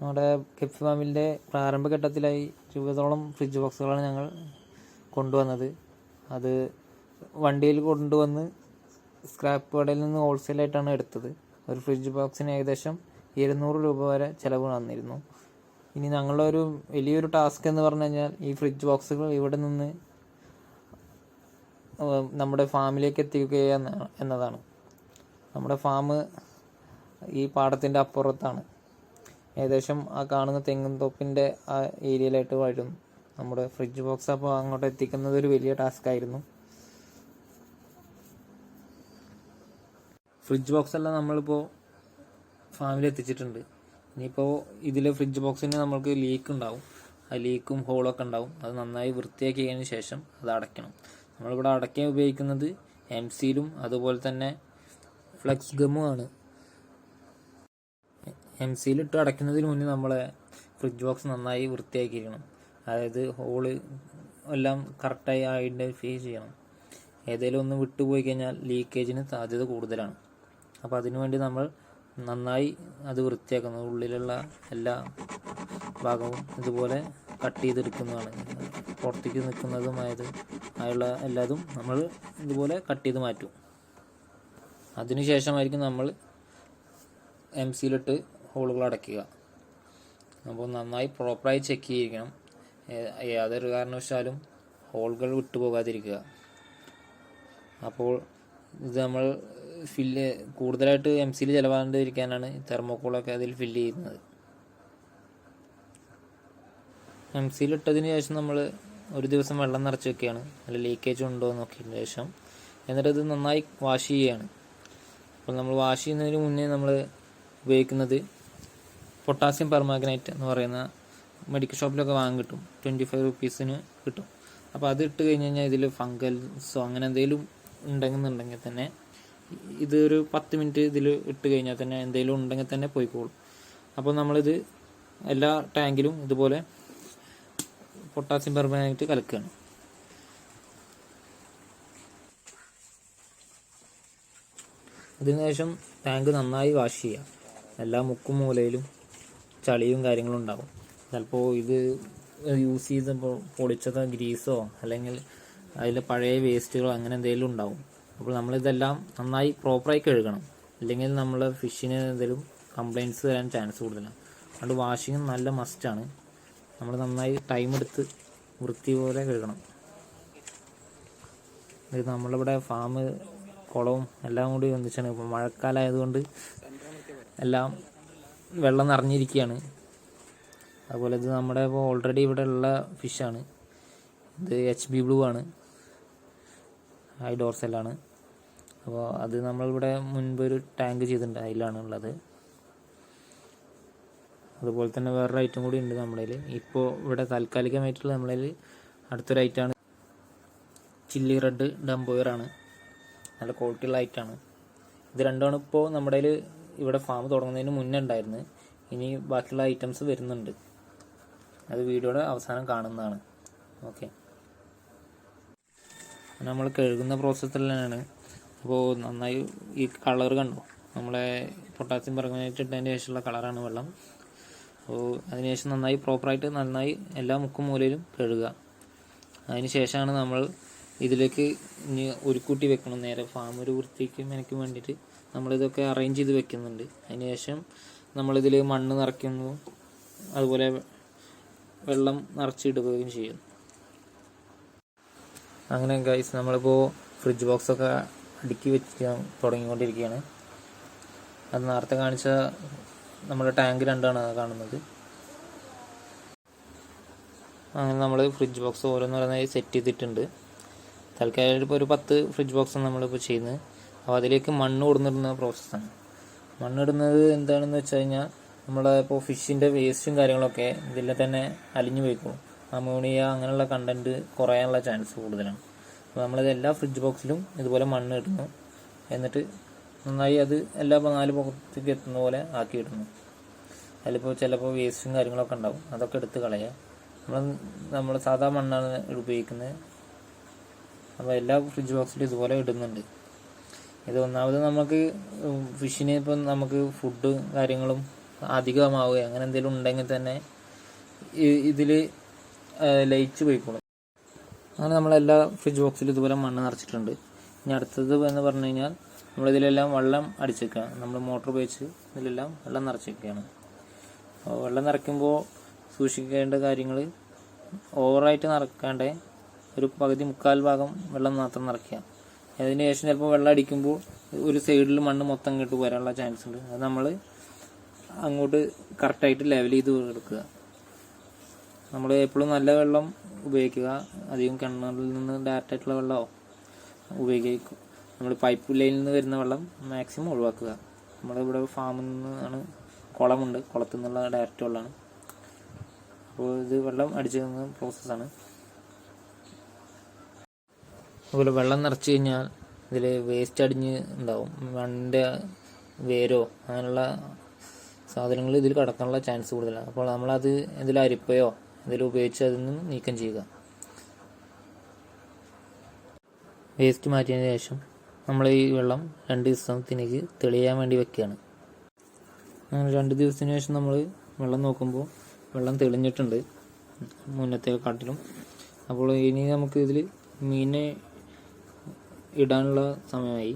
നമ്മുടെ ഗപ്പി ഫാമിൻ്റെ പ്രാരംഭഘട്ടത്തിലായി 20ഓളം ഫ്രിഡ്ജ് ബോക്സുകളാണ് ഞങ്ങൾ കൊണ്ടുവന്നത്. അത് വണ്ടിയിൽ കൊണ്ടുവന്ന് സ്ക്രാപ്പ് കടയിൽ നിന്ന് ഹോൾസെയിലായിട്ടാണ് എടുത്തത്. ഒരു ഫ്രിഡ്ജ് ബോക്സിന് ഏകദേശം 200 രൂപ വരെ ചിലവ് വന്നിരുന്നു. ഇനി ഞങ്ങളുടെ ഒരു വലിയൊരു ടാസ്ക് എന്ന് പറഞ്ഞു കഴിഞ്ഞാൽ ഈ ഫ്രിഡ്ജ് ബോക്സുകൾ ഇവിടെ നിന്ന് നമ്മുടെ ഫാമിലേക്ക് എത്തിക്കുക എന്നതാണ്. നമ്മുടെ ഫാം ഈ പാടത്തിൻ്റെ അപ്പുറത്താണ്. ഏകദേശം ആ കാണുന്ന തെങ്ങും തോപ്പിൻ്റെ ആ ഏരിയയിലായിട്ട് വരുന്നു നമ്മുടെ ഫ്രിഡ്ജ് ബോക്സ്. അപ്പോൾ അങ്ങോട്ട് എത്തിക്കുന്നത് ഒരു വലിയ ടാസ്ക് ആയിരുന്നു. ഫ്രിഡ്ജ് ബോക്സ് എല്ലാം നമ്മളിപ്പോൾ ഫാമിൽ എത്തിച്ചിട്ടുണ്ട്. ഇനിയിപ്പോൾ ഇതിലെ ഫ്രിഡ്ജ് ബോക്സിന് നമ്മൾക്ക് ലീക്ക് ഉണ്ടാവും. ആ ലീക്കും ഹോളൊക്കെ ഉണ്ടാവും. അത് നന്നായി വൃത്തിയാക്കിയതിന് ശേഷം അത് അടയ്ക്കണം. നമ്മളിവിടെ അടയ്ക്കാൻ ഉപയോഗിക്കുന്നത് എംസീലും അതുപോലെ തന്നെ ഫ്ലെക്സ് ഗമ്മുമാണ്. എംസീലിട്ട് അടയ്ക്കുന്നതിന് മുന്നേ നമ്മളെ ഫ്രിഡ്ജ് ബോക്സ് നന്നായി വൃത്തിയാക്കിയിരിക്കണം. അതായത് ഹോള് എല്ലാം കറക്റ്റായി ഐഡൻറ്റിഫൈ ചെയ്യണം. ഏതെങ്കിലും ഒന്ന് വിട്ടുപോയി കഴിഞ്ഞാൽ ലീക്കേജിന് സാധ്യത കൂടുതലാണ്. അപ്പോൾ അതിനുവേണ്ടി നമ്മൾ നന്നായി അത് വൃത്തിയാക്കുന്നത്, ഉള്ളിലുള്ള എല്ലാ ഭാഗവും ഇതുപോലെ കട്ട് ചെയ്തെടുക്കുന്നതാണ്. പുറത്തേക്ക് നിൽക്കുന്നതുമായത് ആയുള്ള എല്ലാതും നമ്മൾ ഇതുപോലെ കട്ട് ചെയ്ത് മാറ്റും. അതിനുശേഷമായിരിക്കും നമ്മൾ എംസിയിലിട്ട് ഹോളുകൾ അടയ്ക്കുക. അപ്പോൾ നന്നായി പ്രോപ്പറായി ചെക്ക് ചെയ്യിക്കണം. യാതൊരു കാരണവശാലും ഹോളുകൾ വിട്ടുപോകാതിരിക്കുക. അപ്പോൾ ഇത് നമ്മൾ കൂടുതലായിട്ട് എംസിയിൽ ചിലവാകാണ്ടിരിക്കാനാണ് തെർമോക്കോളൊക്കെ അതിൽ ഫില്ല് ചെയ്യുന്നത്. എംസിയിലിട്ടതിന് ശേഷം നമ്മൾ ഒരു ദിവസം വെള്ളം നിറച്ച് വെക്കുകയാണ്, നല്ല ലീക്കേജ് ഉണ്ടോ എന്ന് നോക്കിയതിന് ശേഷം. എന്നിട്ട് ഇത് നന്നായി വാഷ് ചെയ്യുകയാണ്. അപ്പോൾ നമ്മൾ വാഷ് ചെയ്യുന്നതിന് മുന്നേ നമ്മൾ ഉപയോഗിക്കുന്നത് പൊട്ടാസ്യം പെർമാഗ്നേറ്റ് എന്ന് പറയുന്ന മെഡിക്കൽ ഷോപ്പിലൊക്കെ വാങ്ങാൻ കിട്ടും. 25 റുപ്പീസിന് കിട്ടും. അപ്പോൾ അത് ഇട്ട് കഴിഞ്ഞ് കഴിഞ്ഞാൽ ഇതിൽ ഫംഗൽസോ അങ്ങനെ എന്തെങ്കിലും ഉണ്ടെങ്കിൽ തന്നെ ഇതൊരു 10 മിനിറ്റ് ഇതിൽ ഇട്ട് കഴിഞ്ഞാൽ തന്നെ എന്തെങ്കിലും ഉണ്ടെങ്കിൽ തന്നെ പോയിക്കോളും. അപ്പോൾ നമ്മളിത് എല്ലാ ടാങ്കിലും ഇതുപോലെ പൊട്ടാസ്യം പെർമാഗ്നേറ്റ് കലക്കുകയാണ്. അതിനുശേഷം ടാങ്ക് നന്നായി വാഷ് ചെയ്യുക. എല്ലാ മുക്കും മൂലയിലും ചളിയും കാര്യങ്ങളും ഉണ്ടാകും. ചിലപ്പോൾ ഇത് യൂസ് ചെയ്തപ്പോൾ പൊളിച്ചത് ഗ്രീസോ അല്ലെങ്കിൽ അതിൽ പഴയ വേസ്റ്റുകളോ അങ്ങനെ എന്തെങ്കിലും ഉണ്ടാവും. അപ്പോൾ നമ്മളിതെല്ലാം നന്നായി പ്രോപ്പറായി കഴുകണം. അല്ലെങ്കിൽ നമ്മളെ ഫിഷിന് എന്തെങ്കിലും കംപ്ലയിൻറ്റ്സ് വരാൻ ചാൻസ് കൂടുതലാണ്. അതുകൊണ്ട് വാഷിങ് നല്ല മസ്റ്റാണ്. നമ്മൾ നന്നായി ടൈം എടുത്ത് വൃത്തി പോലെ കഴുകണം. ഇത് നമ്മളിവിടെ ഫാം കുളവും എല്ലാം കൂടി ഒന്നിച്ചാണ്. ഇപ്പോൾ മഴക്കാലമായതുകൊണ്ട് എല്ലാം വെള്ളം നിറഞ്ഞിരിക്കുകയാണ്. അതുപോലെ ഇത് നമ്മുടെ ഇപ്പോൾ ഓൾറെഡി ഇവിടെ ഉള്ള ഫിഷാണ്. ഇത് HB ബ്ലൂ ആണ്, ഹൈ ഡോർസലാണ്. അപ്പോൾ അത് നമ്മളിവിടെ മുൻപൊരു ടാങ്ക് ചെയ്തിട്ടുണ്ട്, അതിലാണ് ഉള്ളത്. അതുപോലെ തന്നെ വേറൊരു ഐറ്റം കൂടി ഉണ്ട് നമ്മുടെ കയ്യിൽ. ഇപ്പോൾ ഇവിടെ താൽക്കാലികമായിട്ടുള്ള നമ്മുടെ കയ്യിൽ അടുത്തൊരു ഐറ്റമാണ് ചില്ലി റെഡ് ഡംബോയറാണ്. നല്ല ക്വാളിറ്റിയുള്ള ഐറ്റമാണ്. ഇത് രണ്ടുമാണ് ഇപ്പോൾ നമ്മുടെ കയ്യിൽ ഇവിടെ ഫാം തുടങ്ങുന്നതിന് മുന്നേ ഉണ്ടായിരുന്നത്. ഇനി ബാക്കിയുള്ള ഐറ്റംസ് വരുന്നുണ്ട്. അത് വീഡിയോയുടെ അവസാനം കാണുന്നതാണ്. ഓക്കെ, നമ്മൾ കഴുകുന്ന പ്രോസസ്സിൽ തന്നെയാണ്. അപ്പോൾ നന്നായി ഈ കളർ കണ്ടോ, നമ്മളെ പൊട്ടാസ്യം പെർമാഗ്നേറ്റ് ഇട്ടതിന് ശേഷമുള്ള കളറാണ് വെള്ളം. അപ്പോൾ അതിനുശേഷം നന്നായി പ്രോപ്പറായിട്ട് നന്നായി എല്ലാ മുക്കും മൂലയിലും കഴുകുക. അതിന് ശേഷമാണ് നമ്മൾ ഇതിലേക്ക് ഇനി ഉരുക്കൂട്ടി വെക്കണം. നേരെ ഫാം ഒരു വൃത്തിക്കും എനിക്ക് വേണ്ടിയിട്ട് നമ്മളിതൊക്കെ അറേഞ്ച് ചെയ്ത് വെക്കുന്നുണ്ട്. അതിന് ശേഷം നമ്മളിതിൽ മണ്ണ് നിറയ്ക്കുന്നു, അതുപോലെ വെള്ളം നിറച്ചിടുകയും ചെയ്യും. അങ്ങനെ ഗൈസ്, നമ്മളിപ്പോൾ ഫ്രിഡ്ജ് ബോക്സൊക്കെ അടുക്കി വെച്ച് തുടങ്ങിക്കൊണ്ടിരിക്കുകയാണ്. അത് നേരത്തെ കാണിച്ച നമ്മുടെ ടാങ്ക് രണ്ടാണ് കാണുന്നത്. അങ്ങനെ നമ്മൾ ഫ്രിഡ്ജ് ബോക്സ് ഓരോന്നോരോന്നായി സെറ്റ് ചെയ്തിട്ടുണ്ട്. തൽക്കാലം ഇപ്പോൾ ഒരു 10 ഫ്രിഡ്ജ് ബോക്സാണ് നമ്മളിപ്പോൾ ചെയ്യുന്നത്. അപ്പോൾ അതിലേക്ക് മണ്ണ് കൊടുന്നിടുന്ന പ്രോസസ്സാണ്. മണ്ണിടുന്നത് എന്താണെന്ന് വെച്ച് കഴിഞ്ഞാൽ നമ്മളെ ഇപ്പോൾ ഫിഷിൻ്റെ വേസ്റ്റും കാര്യങ്ങളൊക്കെ ഇതിൽ തന്നെ അലിഞ്ഞു പോയിക്കോളും. അമോണിയ അങ്ങനെയുള്ള കണ്ടൻറ്റ് കുറയാനുള്ള ചാൻസ് കൂടുതലാണ്. അപ്പോൾ നമ്മളിത് എല്ലാ ഫ്രിഡ്ജ് ബോക്സിലും ഇതുപോലെ മണ്ണ് ഇടുന്നു. എന്നിട്ട് നന്നായി അത് എല്ലാ 4 ഭാഗത്തേക്ക് എത്തുന്ന പോലെ ആക്കി ഇടുന്നു. അതിലിപ്പോൾ ചിലപ്പോൾ വേസ്റ്റും കാര്യങ്ങളൊക്കെ ഉണ്ടാവും, അതൊക്കെ എടുത്ത് കളയുക. നമ്മൾ സാധാ മണ്ണാണ് ഉപയോഗിക്കുന്നത്. അപ്പോൾ എല്ലാ ഫ്രിഡ്ജ് ബോക്സിലും ഇതുപോലെ ഇടുന്നുണ്ട്. ഇത് ഒന്നാമത് നമുക്ക് ഫിഷിന് ഇപ്പം നമുക്ക് ഫുഡ് കാര്യങ്ങളും അധികമാവുകയോ അങ്ങനെ എന്തെങ്കിലും ഉണ്ടെങ്കിൽ തന്നെ ഇതിൽ ലയിച്ച് പോയിക്കോളും. അങ്ങനെ നമ്മളെല്ലാ ഫ്രിഡ്ജ് ബോക്സിലും ഇതുപോലെ മണ്ണ് നിറച്ചിട്ടുണ്ട്. ഇനി അടുത്തത് എന്ന് പറഞ്ഞു കഴിഞ്ഞാൽ നമ്മളിതിലെല്ലാം വെള്ളം അടിച്ചേക്കുക. നമ്മൾ മോട്ടർ ഉപയോഗിച്ച് ഇതിലെല്ലാം വെള്ളം നിറച്ചേക്കുകയാണ്. വെള്ളം നിറയ്ക്കുമ്പോൾ സൂക്ഷിക്കേണ്ട കാര്യങ്ങൾ ഓവറായിട്ട് നിറക്കാണ്ട് ഒരു പകുതി മുക്കാൽ ഭാഗം വെള്ളം മാത്രം നിറയ്ക്കുക. അതിന് ശേഷം ചിലപ്പോൾ വെള്ളം അടിക്കുമ്പോൾ ഒരു സൈഡിൽ മണ്ണ് മൊത്തം ഇങ്ങോട്ട് വരാനുള്ള ചാൻസ് ഉണ്ട്. അത് നമ്മൾ അങ്ങോട്ട് കറക്റ്റായിട്ട് ലെവൽ ചെയ്ത് എടുക്കുക. നമ്മൾ എപ്പോഴും നല്ല വെള്ളം ഉപയോഗിക്കുക. അധികം കിണറിൽ നിന്ന് ഡയറക്റ്റായിട്ടുള്ള വെള്ളമോ ഉപയോഗിക്കുക. നമ്മൾ പൈപ്പ് ലൈനിൽ നിന്ന് വരുന്ന വെള്ളം മാക്സിമം ഒഴിവാക്കുക. നമ്മളിവിടെ ഫാമിൽ നിന്നാണ് കുളമുണ്ട്, കുളത്തിൽ നിന്നുള്ള ഡയറക്റ്റ് വെള്ളമാണ്. അപ്പോൾ ഇത് വെള്ളം അടിച്ചു തരുന്ന പ്രോസസ്സാണ്. അതുപോലെ വെള്ളം നിറച്ച് കഴിഞ്ഞാൽ ഇതിൽ വേസ്റ്റ് അടിഞ്ഞ് ഉണ്ടാവും. മണ്ണിൻ്റെ വേരോ അങ്ങനെയുള്ള സാധനങ്ങൾ ഇതിൽ കടക്കാനുള്ള ചാൻസ് കൂടുതലാണ്. അപ്പോൾ നമ്മളത് എന്തെങ്കിലും അരിപ്പയോ എന്തെങ്കിലും ഉപയോഗിച്ച് അതിൽ നിന്ന് നീക്കം ചെയ്യുക. വേസ്റ്റ് മാറ്റിയതിന് ശേഷം നമ്മൾ ഈ വെള്ളം 2 ദിവസത്തിനേക്ക് തെളിയാൻ വേണ്ടി വെക്കുകയാണ്. അങ്ങനെ 2 ദിവസത്തിന് ശേഷം നമ്മൾ വെള്ളം നോക്കുമ്പോൾ വെള്ളം തെളിഞ്ഞിട്ടുണ്ട് മുന്നത്തെക്കാട്ടിലും. അപ്പോൾ ഇനി നമുക്ക് ഇതിൽ മീനെ ഇടാനുള്ള സമയമായി.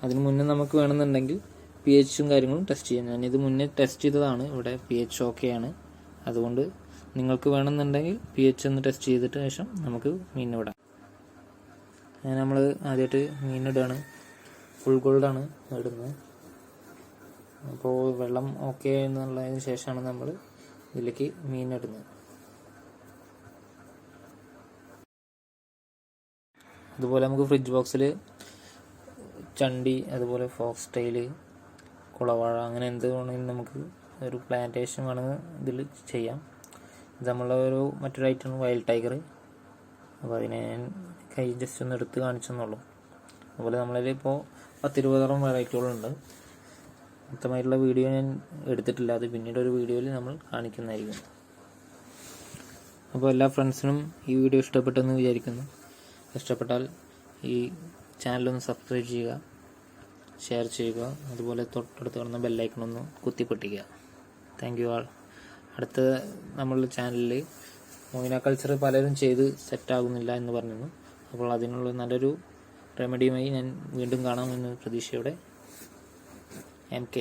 അതിന് മുന്നേ നമുക്ക് വേണമെന്നുണ്ടെങ്കിൽ pH കാര്യങ്ങളും ടെസ്റ്റ് ചെയ്യാം. ഞാനിത് മുന്നേ ടെസ്റ്റ് ചെയ്തതാണ്. ഇവിടെ pH ഓക്കെയാണ്. അതുകൊണ്ട് നിങ്ങൾക്ക് വേണമെന്നുണ്ടെങ്കിൽ pH ഒന്ന് ടെസ്റ്റ് ചെയ്തിട്ട് ശേഷം നമുക്ക് മീനിനെ വിടാം. അങ്ങനെ നമ്മൾ ആദ്യമായിട്ട് മീനിടുകയാണ്. ഫുൾ ഗോൾഡാണ് ഇടുന്നത്. അപ്പോൾ വെള്ളം ഓക്കെ എന്നുള്ളതിന് ശേഷമാണ് നമ്മൾ ഇതിലേക്ക് മീനിടുന്നത്. അതുപോലെ നമുക്ക് ഫ്രിഡ്ജ് ബോക്സിൽ ചണ്ടി, അതുപോലെ ഫോക്സ് ടൈല്, കുളവാഴ അങ്ങനെ എന്ത് വേണമെങ്കിലും നമുക്ക് ഒരു പ്ലാന്റേഷൻ വേണമെങ്കിൽ ഇതിൽ ചെയ്യാം. ഇത് നമ്മളൊരു മറ്റൊരു ഐറ്റമാണ് വൈൽഡ് ടൈഗർ. അപ്പോൾ അതിനെ ഞാൻ കൈ ജസ്റ്റ് ഒന്ന് എടുത്ത് കാണിച്ചെന്നുള്ളൂ. അതുപോലെ നമ്മളിൽ ഇപ്പോൾ 10-20 വെറൈറ്റികളുണ്ട്. മൊത്തമായിട്ടുള്ള വീഡിയോ ഞാൻ എടുത്തിട്ടില്ല. അത് പിന്നീട് ഒരു വീഡിയോയിൽ നമ്മൾ കാണിക്കുന്നതായിരിക്കും. അപ്പോൾ എല്ലാ ഫ്രണ്ട്സിനും ഈ വീഡിയോ ഇഷ്ടപ്പെട്ടെന്ന് വിചാരിക്കുന്നു. ഇഷ്ടപ്പെട്ടാൽ ഈ ചാനലൊന്ന് സബ്സ്ക്രൈബ് ചെയ്യുക, ഷെയർ ചെയ്യുക. അതുപോലെ തൊട്ടടുത്ത് കാണുന്ന ബെല്ലൈക്കണൊന്ന് കുത്തിപ്പൊട്ടിക്കുക. Thank you all. അടുത്ത നമ്മളുടെ ചാനലിൽ മോയിന കൾച്ചർ പലരും ചെയ്ത് സെറ്റാകുന്നില്ല എന്ന് പറഞ്ഞിരുന്നു. അപ്പോൾ അതിനുള്ള നല്ലൊരു റെമഡിയുമായി ഞാൻ വീണ്ടും കാണാമെന്ന പ്രതീക്ഷയോടെ MK.